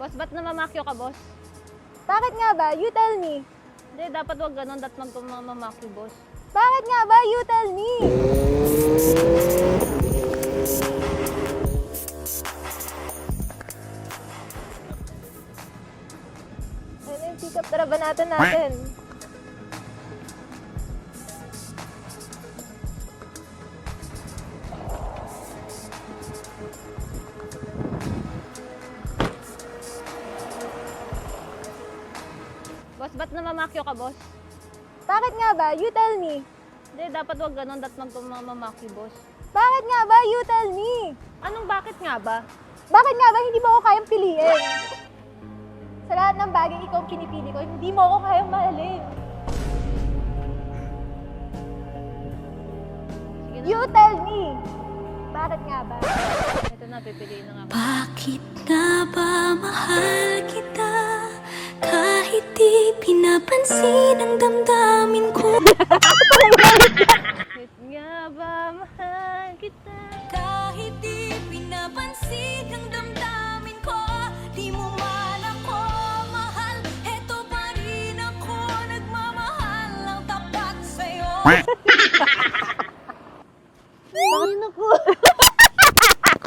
Boss, ba't namamakyo ka, boss? Bakit nga ba? You tell me. Hindi, dapat wag ganun. Dapat magmamamakyo, boss. Bakit nga ba? You tell me. Ano yung pick-up trabanatan natin? Boss, ba't namamakyo ka, boss? Bakit nga ba? You tell me. Hindi, dapat wag ganun. Dapat magmamamakyo, boss. Bakit nga ba? You tell me. Anong bakit nga ba? Bakit nga ba hindi mo ako kayang piliin? Sa lahat ng bagay ikaw ang pinipili ko, hindi mo ako kayang mahalin. Sige na. You tell me. Bakit nga ba? Ito na, pipiliin na nga ako. Bakit nga ba mahal kita? Kahit di pinapansin ang damdamin ko. Bakit nga ba mahal kita? Kahit di pinapansin ang damdamin ko, di mo man ako mahal, eto pa rin ako nagmamahal ng tapat sa'yo. Bakit ako?